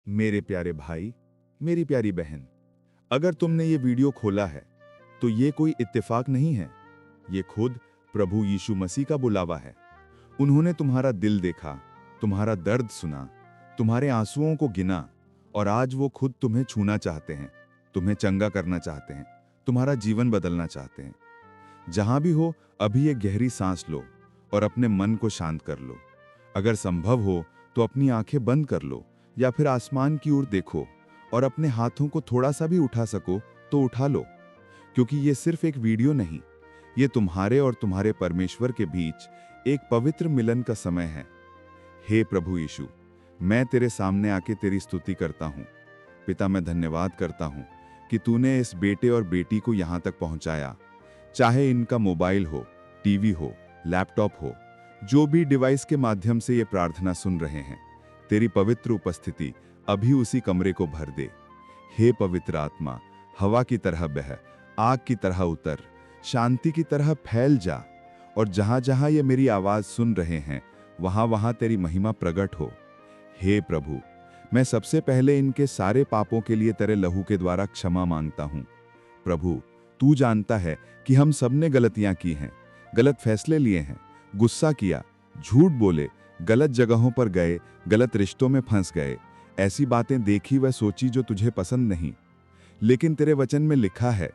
मेरे प्यारे भाई, मेरी प्यारी बहन, अगर तुमने ये वीडियो खोला है तो ये कोई इत्तेफाक नहीं है। ये खुद प्रभु यीशु मसीह का बुलावा है। उन्होंने तुम्हारा दिल देखा, तुम्हारा दर्द सुना, तुम्हारे आंसुओं को गिना और आज वो खुद तुम्हें छूना चाहते हैं, तुम्हें चंगा करना चाहते हैं, तुम्हारा जीवन बदलना चाहते हैं। जहां भी हो, अभी एक गहरी सांस लो और अपने मन को शांत कर लो। अगर संभव हो तो अपनी आंखें बंद कर लो या फिर आसमान की ओर देखो और अपने हाथों को थोड़ा सा भी उठा सको तो उठा लो, क्योंकि ये सिर्फ एक वीडियो नहीं, ये तुम्हारे और तुम्हारे परमेश्वर के बीच एक पवित्र मिलन का समय है। हे प्रभु यीशु, मैं तेरे सामने आके तेरी स्तुति करता हूँ। पिता, मैं धन्यवाद करता हूँ कि तूने इस बेटे और बेटी को यहाँ तक पहुँचाया। चाहे इनका मोबाइल हो, टीवी हो, लैपटॉप हो, जो भी डिवाइस के माध्यम से ये प्रार्थना सुन रहे हैं, तेरी पवित्र उपस्थिति अभी उसी कमरे को भर दे। हे पवित्र आत्मा, हवा की तरह बह, आग की तरह उतर, शांति की तरह फैल जा और जहां जहां ये मेरी आवाज सुन रहे हैं वहां वहां तेरी महिमा प्रकट हो। हे प्रभु, मैं सबसे पहले इनके सारे पापों के लिए तेरे लहू के द्वारा क्षमा मांगता हूं। प्रभु, तू जानता है कि हम सबने गलतियां की हैं, गलत फैसले लिए हैं, गुस्सा किया, झूठ बोले, गलत जगहों पर गए, गलत रिश्तों में फंस गए, ऐसी बातें देखी व सोची जो तुझे पसंद नहीं। लेकिन तेरे वचन में लिखा है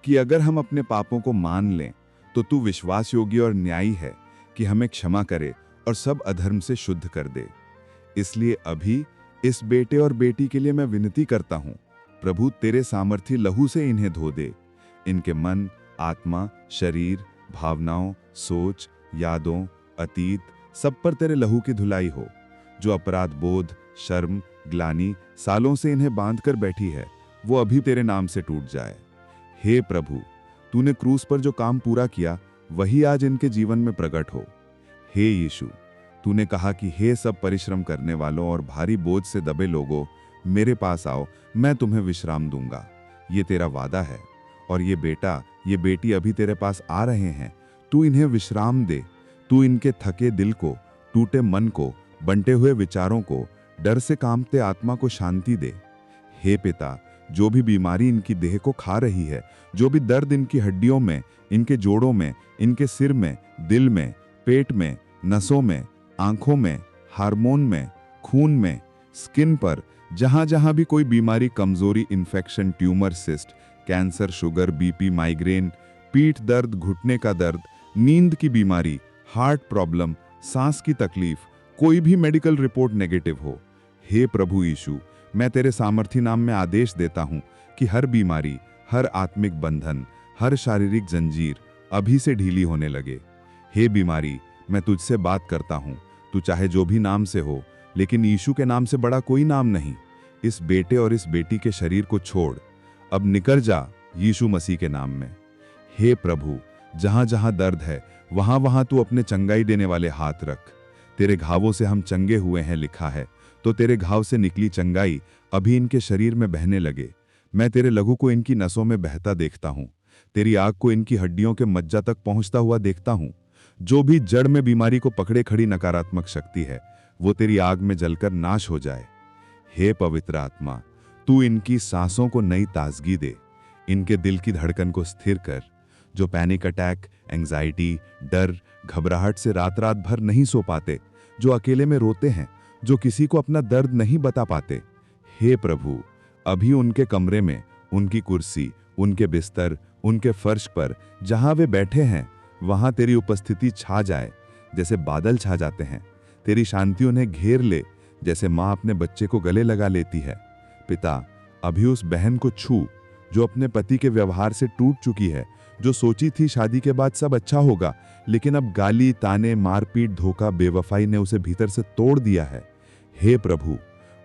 कि अगर हम अपने पापों को मान लें तो तू विश्वास योग्य और न्यायी है कि हमें क्षमा करे और सब अधर्म से शुद्ध कर दे। इसलिए अभी इस बेटे और बेटी के लिए मैं विनती करता हूं, प्रभु तेरे सामर्थी लहू से इन्हें धो दे। इनके मन, आत्मा, शरीर, भावनाओं, सोच, यादों, अतीत, सब पर तेरे लहू की धुलाई हो। जो अपराध बोध, शर्म, ग्लानि सालों से इन्हें बांध कर बैठी है, वो अभी तेरे नाम से टूट जाए। हे प्रभु, तूने क्रूस पर जो काम पूरा किया वही आज इनके जीवन में प्रकट हो। हे यीशु, तूने कहा कि हे सब परिश्रम करने वालों और भारी बोझ से दबे लोगों, मेरे पास आओ, मैं तुम्हें विश्राम दूंगा। ये तेरा वादा है और ये बेटा, ये बेटी अभी तेरे पास आ रहे हैं। तू इन्हें विश्राम दे। तू इनके थके दिल को, टूटे मन को, बंटे हुए विचारों को, डर से कांपते आत्मा को शांति दे। हे पिता, जो भी बीमारी इनकी देह को खा रही है, जो भी दर्द इनकी हड्डियों में, इनके जोड़ों में, इनके सिर में, दिल में, पेट में, नसों में, आंखों में, हार्मोन में, खून में, स्किन पर, जहां जहां भी कोई बीमारी, कमजोरी, infection, tumour, cyst, cancer, sugar, BP, migraine, पीठ दर्द, घुटने का दर्द, नींद की बीमारी, हार्ट प्रॉब्लम, सांस की तकलीफ, कोई भी मेडिकल रिपोर्ट नेगेटिव हो, हे प्रभु यीशु, मैं तेरे सामर्थी नाम में आदेश देता हूं कि हर बीमारी, हर आत्मिक बंधन, हर शारीरिक जंजीर अभी से ढीली होने लगे। हे बीमारी, मैं तुझसे बात करता हूं, तू चाहे जो भी नाम से हो, लेकिन यीशु के नाम से बड़ा कोई नाम नहीं। इस बेटे और इस बेटी के शरीर को छोड़, अब निकल जा यीशु मसीह के नाम में। हे प्रभु, जहां जहां दर्द है वहां वहां तू अपने चंगाई देने वाले हाथ रख। तेरे घावों से हम चंगे हुए हैं लिखा है, तो तेरे घाव से निकली चंगाई अभी इनके शरीर में बहने लगे। मैं तेरे लहू को इनकी नसों में बहता देखता हूं, तेरी आग को इनकी हड्डियों के मज्जा तक पहुंचता हुआ देखता हूं। जो भी जड़ में बीमारी को पकड़े खड़ी नकारात्मक शक्ति है, वो तेरी आग में जलकर नाश हो जाए। हे पवित्र आत्मा, तू इनकी सांसों को नई ताजगी दे, इनके दिल की धड़कन को स्थिर कर। जो पैनिक अटैक, एंजाइटी, डर, घबराहट से रात रात भर नहीं सो पाते, जो अकेले में रोते हैं, जो किसी को अपना दर्द नहीं बता पाते, हे प्रभु, अभी उनके कमरे में, उनकी कुर्सी, उनके बिस्तर, उनके फर्श पर, जहां वे बैठे हैं, वहां तेरी उपस्थिति छा जाए जैसे बादल छा जाते हैं। तेरी शांति उन्हें घेर ले जैसे माँ अपने बच्चे को गले लगा लेती है। पिता, अभी उस बहन को छू जो अपने पति के व्यवहार से टूट चुकी है, जो सोची थी शादी के बाद सब अच्छा होगा, लेकिन अब गाली, ताने, मारपीट, धोखा, बेवफाई ने उसे भीतर से तोड़ दिया है। हे प्रभु,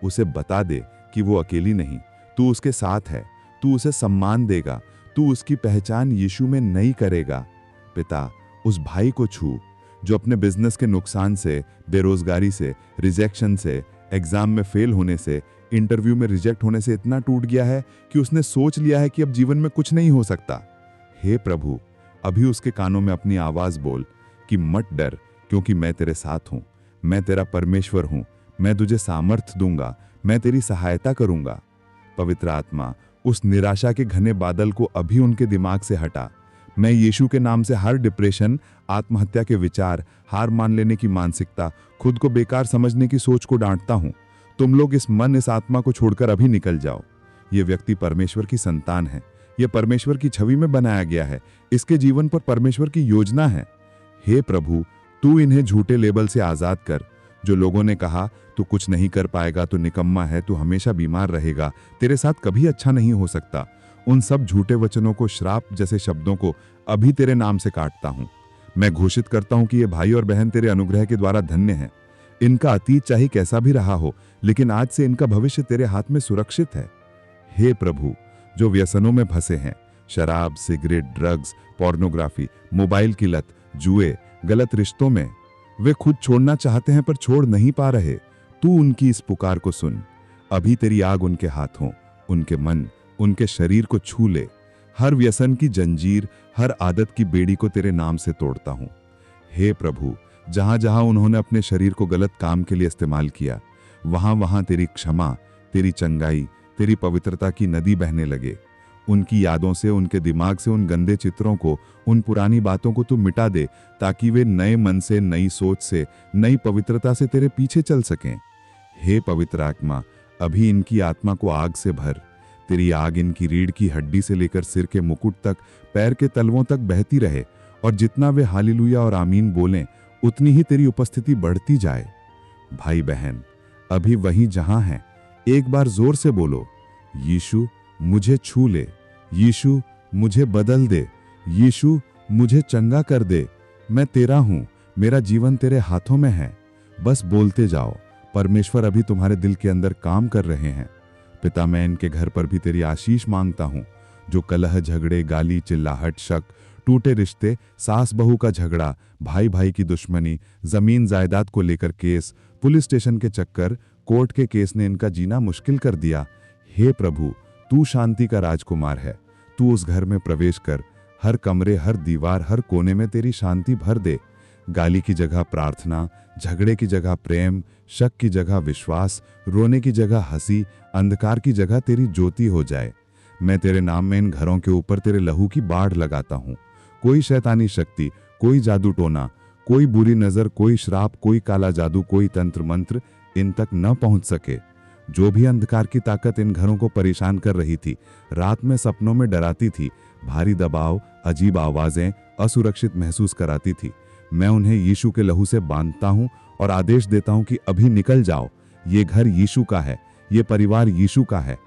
उसे बता दे कि वो अकेली नहीं, तू उसके साथ है, तू उसे सम्मान देगा, तू उसकी पहचान यीशु में नई करेगा। पिता, उस भाई को छू जो अपने बिजनेस के नुकसान से, बेरोजगारी से, रिजेक्शन से, एग्जाम में फेल होने से, इंटरव्यू में रिजेक्ट होने से इतना टूट गया है कि उसने सोच लिया है कि अब जीवन में कुछ नहीं हो सकता। हे प्रभु, अभी उसके कानों में अपनी आवाज बोल कि मत डर, क्योंकि मैं तेरे साथ हूं, मैं तेरा परमेश्वर हूं, मैं तुझे सामर्थ दूंगा, मैं तेरी सहायता करूंगा। पवित्र आत्मा, उस निराशा के घने बादल को अभी उनके दिमाग से हटा। मैं यीशु के नाम से हर डिप्रेशन, आत्महत्या के विचार, हार मान लेने की मानसिकता, खुद को बेकार समझने की सोच को डांटता हूं। तुम लोग इस मन, इस आत्मा को छोड़कर अभी निकल जाओ। ये व्यक्ति परमेश्वर की संतान है। यह परमेश्वर की छवि में बनाया गया है। इसके जीवन पर परमेश्वर की योजना है। हे प्रभु, तू इन्हें झूठे लेबल से आजाद कर। जो लोगों ने कहा तू कुछ नहीं कर पाएगा, तू निकम्मा है, तू हमेशा बीमार रहेगा, तेरे साथ कभी अच्छा नहीं हो सकता, उन सब झूठे वचनों को, श्राप जैसे शब्दों को अभी तेरे नाम से काटता हूं। मैं घोषित करता हूं कि ये भाई और बहन तेरे अनुग्रह के द्वारा धन्य हैं। इनका अतीत चाहे कैसा भी रहा हो, लेकिन आज से इनका भविष्य तेरे हाथ में सुरक्षित है। हे प्रभु, जो व्यसनों में फंसे हैं, शराब, सिगरेट, ड्रग्स, पोर्नोग्राफी, मोबाइल की लत, जुए, गलत रिश्तों में, वे खुद छोड़ना चाहते हैं पर छोड़ नहीं पा रहे, तू उनकी इस पुकार को सुन। अभी तेरी आग उनके हाथों, उनके मन, उनके शरीर को छू ले। हर व्यसन की जंजीर, हर आदत की बेड़ी को तेरे नाम से तोड़ता हूं। हे प्रभु, जहां जहां उन्होंने अपने शरीर को गलत काम के लिए इस्तेमाल किया, वहां वहां तेरी क्षमा, तेरी चंगाई, तेरी पवित्रता की नदी बहने लगे। उनकी यादों से, उनके दिमाग से, उन गंदे चित्रों को, उन पुरानी बातों को तू मिटा दे, ताकि वे नए मन से, नई सोच से, नई पवित्रता से तेरे पीछे चल सकें। हे पवित्र आत्मा, अभी इनकी आत्मा को आग से भर। तेरी आग इनकी रीढ़ की हड्डी से लेकर सिर के मुकुट तक, पैर के तलवों तक बहती रहे, और जितना वे हालेलुया और आमीन बोलें, उतनी ही तेरी उपस्थिति बढ़ती जाए। भाई बहन, अभी वहीं जहां हैं, एक बार जोर से बोलो, यीशु मुझे छू ले, यीशु मुझे बदल दे, यीशु मुझे चंगा कर दे। मैं तेरा हूं, मेरा जीवन तेरे हाथों में है। बस बोलते जाओ। परमेश्वर अभी तुम्हारे दिल के अंदर काम कर रहे हैं। पिता, मैं इनके घर पर भी तेरी आशीष मांगता हूं। जो कलह, झगड़े, गाली, चिल्लाहट, शक, टूटे रिश्ते, सास बहू का झगड़ा, भाई भाई की दुश्मनी, जमीन जायदाद को लेकर केस, पुलिस स्टेशन के चक्कर, कोर्ट के केस ने इनका जीना मुश्किल कर दिया। हे प्रभु, तू शांति का राजकुमार है। तू उस घर में प्रवेश कर। हर कमरे, हर दीवार, हर कोने में तेरी शांति भर दे। गाली की जगह प्रार्थना, झगड़े की जगह प्रेम, शक की जगह विश्वास, रोने की जगह हंसी, अंधकार की जगह तेरी ज्योति हो जाए। मैं तेरे नाम में इन घरों के ऊपर तेरे लहू की बाढ़ लगाता हूं। कोई शैतानी शक्ति, कोई जादू टोना, कोई बुरी नजर, कोई श्राप, कोई काला जादू, कोई तंत्र मंत्र इन तक न पहुंच सके। जो भी अंधकार की ताकत इन घरों को परेशान कर रही थी, रात में सपनों में डराती थी, भारी दबाव, अजीब आवाजें, असुरक्षित महसूस कराती थी, मैं उन्हें यीशु के लहू से बांधता हूं और आदेश देता हूं कि अभी निकल जाओ। ये घर यीशु का है, ये परिवार यीशु का है।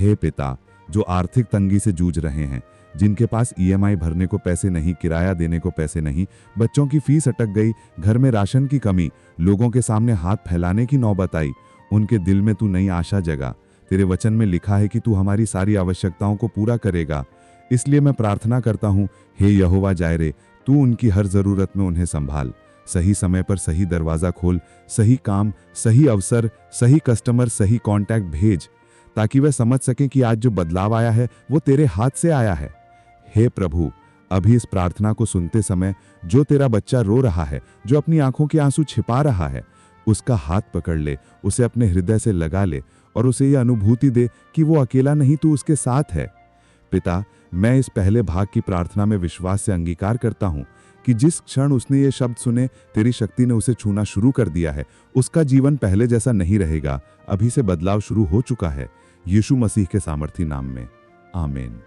हे पिता, जो आर्थिक तंगी से जूझ रहे हैं, जिनके पास ईएमआई भरने को पैसे नहीं, किराया देने को पैसे नहीं, बच्चों की फीस अटक गई, घर में राशन की कमी, लोगों के सामने हाथ फैलाने की नौबत आई, उनके दिल में तू नई आशा जगा। तेरे वचन में लिखा है कि तू हमारी सारी आवश्यकताओं को पूरा करेगा। इसलिए मैं प्रार्थना करता हूं, हे यहोवा जायरे, तू उनकी हर जरूरत में उन्हें संभाल। सही समय पर सही दरवाजा खोल, सही काम, सही अवसर, सही कस्टमर, सही कॉन्टैक्ट भेज, ताकि वे समझ सकें कि आज जो बदलाव आया है वो तेरे हाथ से आया है। हे प्रभु, अभी इस प्रार्थना को सुनते समय जो तेरा बच्चा रो रहा है, जो अपनी आंखों के आंसू छिपा रहा है, उसका हाथ पकड़ ले, उसे अपने हृदय से लगा ले और उसे यह अनुभूति दे कि वो अकेला नहीं, तू उसके साथ है। पिता, मैं इस पहले भाग की प्रार्थना में विश्वास से अंगीकार करता हूं कि जिस क्षण उसने ये शब्द सुने, तेरी शक्ति ने उसे छूना शुरू कर दिया है। उसका जीवन पहले जैसा नहीं रहेगा, अभी से बदलाव शुरू हो चुका है। यीशु मसीह के सामर्थी नाम में, आमीन।